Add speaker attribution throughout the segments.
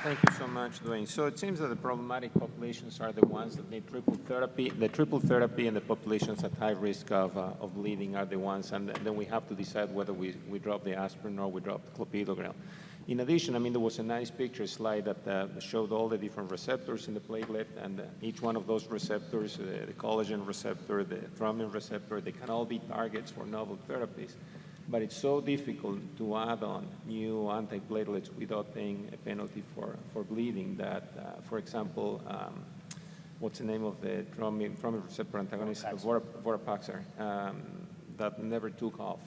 Speaker 1: Thank you so much, Dwayne. So it seems that the problematic populations are the ones that need triple therapy. The triple therapy and the populations at high risk of bleeding are the ones, and then we have to decide whether we drop the aspirin or we drop the clopidogrel. In addition, I mean, there was a nice picture slide that showed all the different receptors in the platelet, and each one of those receptors, the collagen receptor, the thrombin receptor, they can all be targets for novel therapies. But it's so difficult to add on new antiplatelets without paying a penalty for bleeding that, for example, what's the name of the thrombin receptor antagonist? Vorapaxar, that never took off.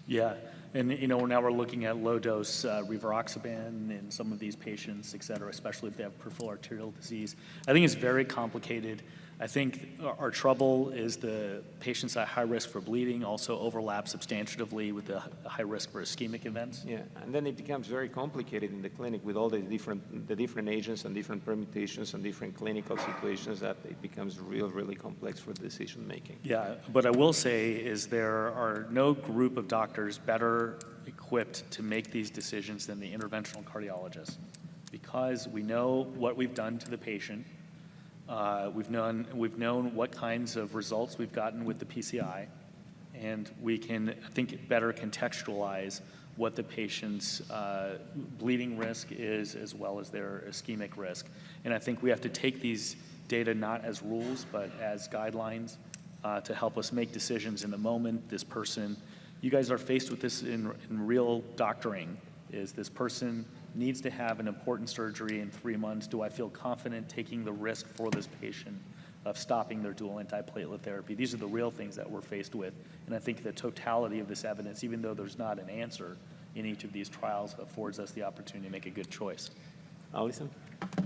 Speaker 2: Yeah, and now we're looking at low-dose rivaroxaban in some of these patients, et cetera, especially if they have peripheral arterial disease. I think it's very complicated. I think our trouble is the patients at high risk for bleeding also overlap substantively with the high risk for ischemic events.
Speaker 1: Yeah, and then it becomes very complicated in the clinic with all the different agents and different permutations and different clinical situations that it becomes really complex for decision making.
Speaker 2: Yeah, but I will say is there are no group of doctors better equipped to make these decisions than the interventional cardiologist, because we know what we've done to the patient. We've known what kinds of results we've gotten with the PCI, and we can, I think, better contextualize what the patient's bleeding risk is as well as their ischemic risk. And I think we have to take these data not as rules, but as guidelines to help us make decisions in the moment. This person, you guys are faced with this in real doctoring, is this person needs to have an important surgery in 3 months. Do I feel confident taking the risk for this patient of stopping their dual antiplatelet therapy? These are the real things that we're faced with. And I think the totality of this evidence, even though there's not an answer in each of these trials, affords us the opportunity to make a good choice.
Speaker 1: Alison?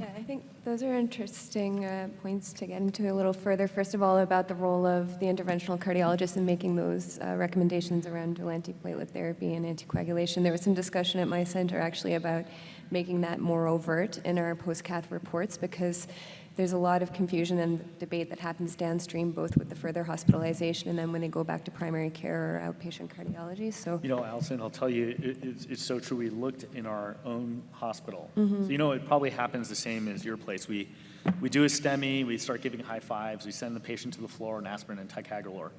Speaker 3: Yeah, I think those are interesting points to get into a little further. First of all, about the role of the interventional cardiologist in making those recommendations around dual antiplatelet therapy and anticoagulation. There was some discussion at my center actually about making that more overt in our post-cath reports, because there's a lot of confusion and debate that happens downstream, both with the further hospitalization and then when they go back to primary care or outpatient cardiology. So,
Speaker 2: Alison, I'll tell you, it's so true. We looked in our own hospital. So, it probably happens the same as your place. We do a STEMI, we start giving high fives, we send the patient to the floor on aspirin and ticagrelor.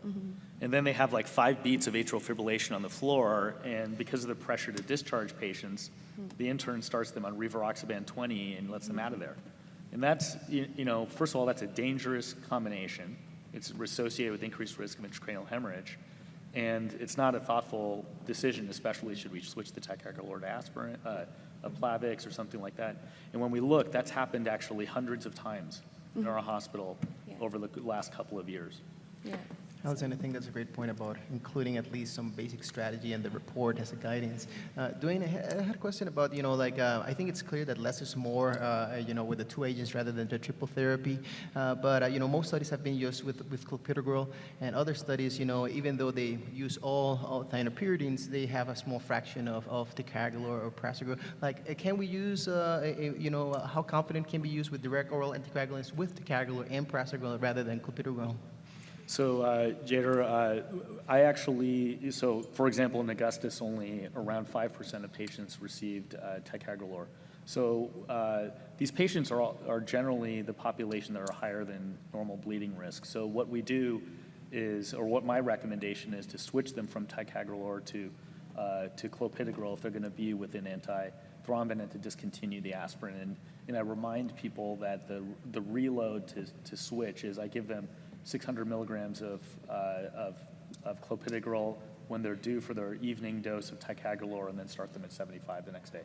Speaker 2: And then they have like 5 beats of atrial fibrillation on the floor, and because of the pressure to discharge patients, the intern starts them on rivaroxaban 20 and lets them out of there. And that's, first of all, that's a dangerous combination. It's associated with increased risk of intracranial hemorrhage. And it's not a thoughtful decision, especially should we switch the ticagrelor to aspirin, a Plavix or something like that. And when we look, that's happened actually hundreds of times in our hospital over the last couple of years.
Speaker 3: yeah.
Speaker 4: Alison, I think that's a great point about including at least some basic strategy in the report as a guidance. Dwayne, I had a question about, I think it's clear that less is more, with the 2 agents rather than the triple therapy. But most studies have been used with clopidogrel, and other studies, even though they use all thienopyridines, they have a small fraction of ticagrelor or prasugrel. Like, can we use, how confident can be used with direct oral anticoagulants with ticagrelor and prasugrel rather than clopidogrel?
Speaker 2: So, Jader, for example, in Augustus, only around 5% of patients received ticagrelor. So these patients are generally the population that are higher than normal bleeding risk. So what we do is, or what my recommendation is, to switch them from ticagrelor to clopidogrel if they're going to be within antithrombin, and to discontinue the aspirin. And I remind people that the reload to switch is I give them 600 milligrams of clopidogrel when they're due for their evening dose of ticagrelor, and then start them at 75 the next day.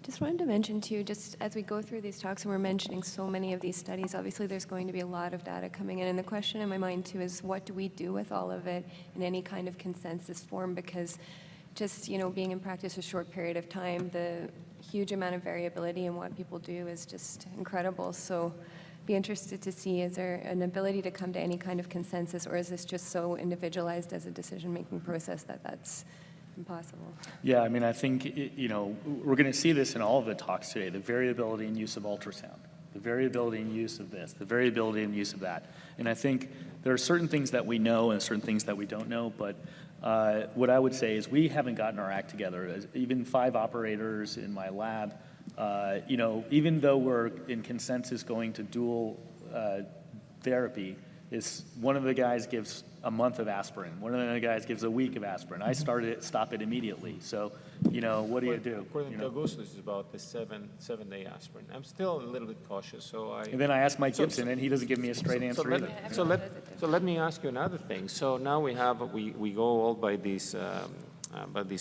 Speaker 3: Just wanted to mention too, just as we go through these talks and we're mentioning so many of these studies, obviously there's going to be a lot of data coming in, and the question in my mind too is what do we do with all of it in any kind of consensus form, because just, being in practice a short period of time, the huge amount of variability in what people do is just incredible. So be interested to see, is there an ability to come to any kind of consensus, or is this just so individualized as a decision-making process that that's impossible?
Speaker 2: Yeah, I mean, I think, we're going to see this in all of the talks today, the variability in use of ultrasound, the variability in use of this, the variability in use of that. And I think there are certain things that we know and certain things that we don't know, but what I would say is we haven't gotten our act together. Even 5 operators in my lab Even though we're in consensus going to dual therapy, is one of the guys gives a month of aspirin, one of the guys gives a week of aspirin. I stop it immediately. So, what do you do?
Speaker 1: According to Augustus, it's about the seven-day aspirin. I'm still a little bit cautious, so I.
Speaker 2: And then I ask Mike Gibson, and he doesn't give me a straight answer either.
Speaker 1: So let me ask you another thing. So now we go all by these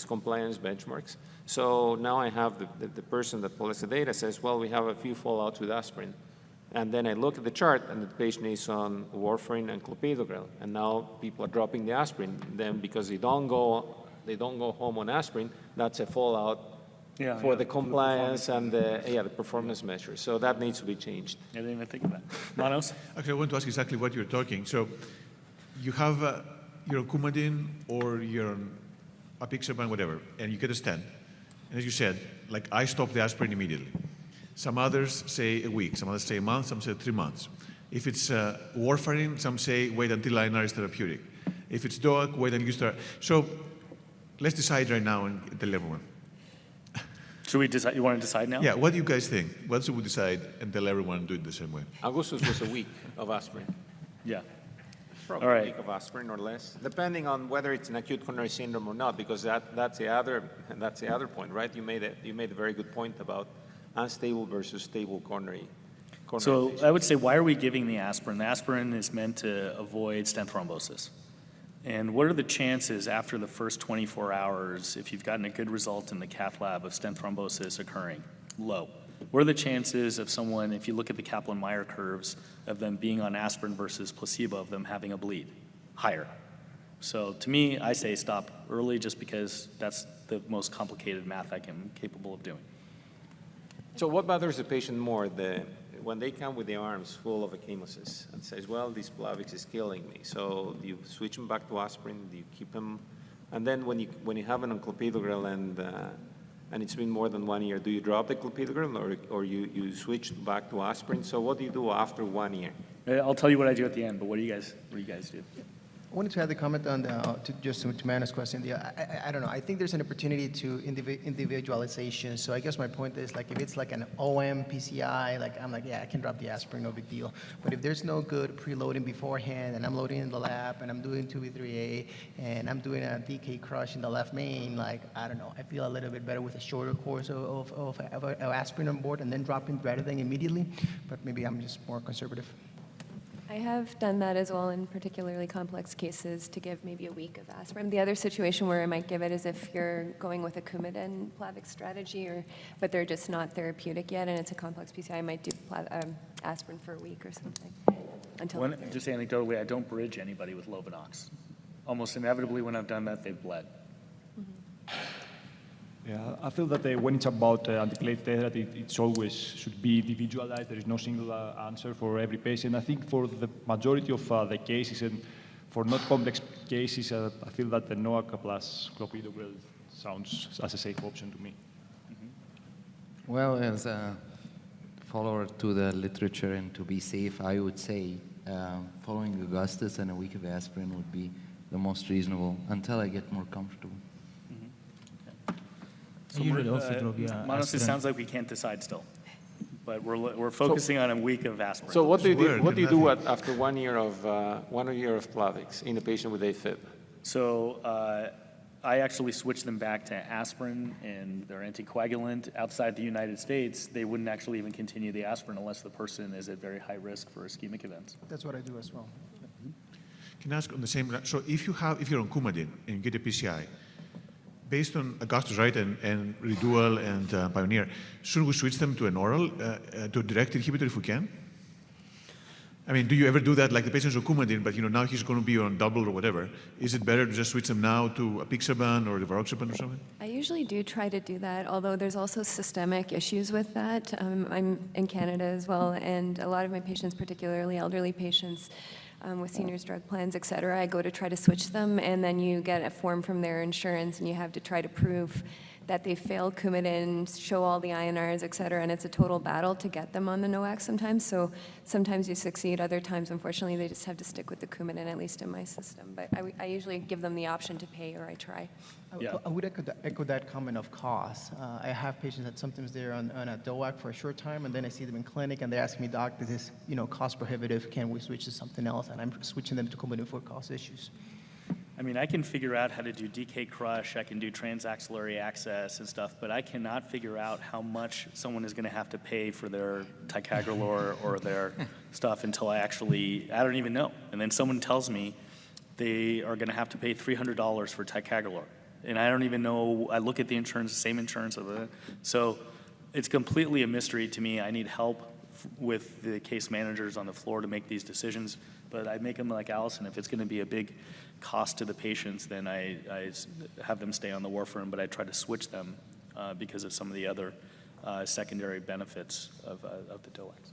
Speaker 1: compliance benchmarks. So now I have the person that collects the data says, well, we have a few fallouts with aspirin. And then I look at the chart, and the patient is on warfarin and clopidogrel. And now people are dropping the aspirin. Then because they don't go home on aspirin, that's a fallout for the compliance and the performance measures. So that needs to be changed.
Speaker 2: I didn't even think of that. Manos?
Speaker 5: Actually, I want to ask exactly what you're talking. So you have, you're on Coumadin or you're on apixaban, whatever, and you get a stent. And as you said, like I stop the aspirin immediately. Some others say a week, some others say a month, some say 3 months. If it's warfarin, some say wait until INR is therapeutic. If it's DOAC, wait until you start. So let's decide right now and tell everyone.
Speaker 2: Should we decide? You want to decide now?
Speaker 5: Yeah, what do you guys think? What should we decide and tell everyone do it the same way?
Speaker 1: Augustus was a week of aspirin.
Speaker 2: Yeah.
Speaker 1: Probably
Speaker 2: All right.
Speaker 1: a week of aspirin or less, depending on whether it's an acute coronary syndrome or not, because that's the other point, right? You made a very good point about unstable versus stable coronary.
Speaker 2: So I would say, why are we giving the aspirin? The aspirin is meant to avoid stent thrombosis. And what are the chances after the first 24 hours, if you've gotten a good result in the cath lab, of stent thrombosis occurring? Low. What are the chances of someone, if you look at the Kaplan-Meier curves, of them being on aspirin versus placebo, of them having a bleed? Higher. So to me, I say stop early just because that's the most complicated math I'm capable of doing.
Speaker 1: So what bothers the patient more, when they come with their arms full of ecchymosis and says, well, this Plavix is killing me. So do you switch them back to aspirin? Do you keep them? And then when you have an on clopidogrel and it's been more than 1 year, do you drop the clopidogrel or you switch back to aspirin? So what do you do after 1 year?
Speaker 2: I'll tell you what I do at the end, but what do you guys do?
Speaker 4: I wanted to add the comment on to Mana's question. I don't know. I think there's an opportunity to individualization. So I guess my point is, like, if it's like an OM PCI, like I'm like, yeah, I can drop the aspirin, no big deal. But if there's no good preloading beforehand, and I'm loading in the lab, and I'm doing 2B3A, and I'm doing a DK crush in the left main, like, I don't know. I feel a little bit better with a shorter course of aspirin on board, and then dropping rather than immediately. But maybe I'm just more conservative.
Speaker 3: I have done that as well in particularly complex cases to give maybe a week of aspirin. The other situation where I might give it is if you're going with a Coumadin Plavix strategy, but they're just not therapeutic yet and it's a complex PCI, I might do aspirin for a week or something.
Speaker 2: Just anecdotally, I don't bridge anybody with Lovenox. Almost inevitably when I've done that, they've bled.
Speaker 6: Yeah, I feel that when it's about antiplatelet therapy, it's always should be individualized. There is no single answer for every patient. I think for the majority of the cases and for not complex cases, I feel that the NOAC plus clopidogrel sounds as a safe option to me.
Speaker 7: Well, as a follower to the literature and to be safe, I would say following Augustus and a week of aspirin would be the most reasonable until I get more comfortable.
Speaker 2: So Manos, it sounds like we can't decide still, but we're focusing on a week of aspirin.
Speaker 1: So what do you do after 1 year of Plavix in a patient with AFib?
Speaker 2: So I actually switch them back to aspirin and their anticoagulant. Outside the United States, they wouldn't actually even continue the aspirin unless the person is at very high risk for ischemic events.
Speaker 4: That's what I do as well.
Speaker 5: Can I ask on the same, so if you're on Coumadin and you get a PCI, based on Augustus, right, and Redual and Pioneer, should we switch them to an oral, to a direct inhibitor if we can? I mean, do you ever do that, like the patient's on Coumadin, but now he's going to be on double or whatever? Is it better to just switch them now to apixaban or rivaroxaban or something?
Speaker 3: I usually do try to do that, although there's also systemic issues with that. I'm in Canada as well, and a lot of my patients, particularly elderly patients, with seniors drug plans, et cetera, I go to try to switch them, and then you get a form from their insurance, and you have to try to prove that they failed Coumadin, show all the INRs, et cetera, and it's a total battle to get them on the NOACs sometimes. So sometimes you succeed, other times, unfortunately, they just have to stick with the Coumadin, at least in my system. But I usually give them the option to pay, or I try.
Speaker 2: Yeah.
Speaker 4: I would echo that comment of cost. I have patients that sometimes they're on a DOAC for a short time, and then I see them in clinic, and they ask me, Doc, this is cost prohibitive. Can we switch to something else? And I'm switching them to Coumadin for cost issues.
Speaker 2: I mean, I can figure out how to do DK crush, I can do transaxillary access and stuff, but I cannot figure out how much someone is going to have to pay for their ticagrelor or their stuff until I don't even know. And then someone tells me they are going to have to pay $300 for ticagrelor. And I don't even know, I look at the insurance, same insurance, so it's completely a mystery to me. I need help with the case managers on the floor to make these decisions, but I make them like Allison. If it's going to be a big cost to the patients, then I have them stay on the warfarin, but I try to switch them because of some of the other secondary benefits of the DOACs.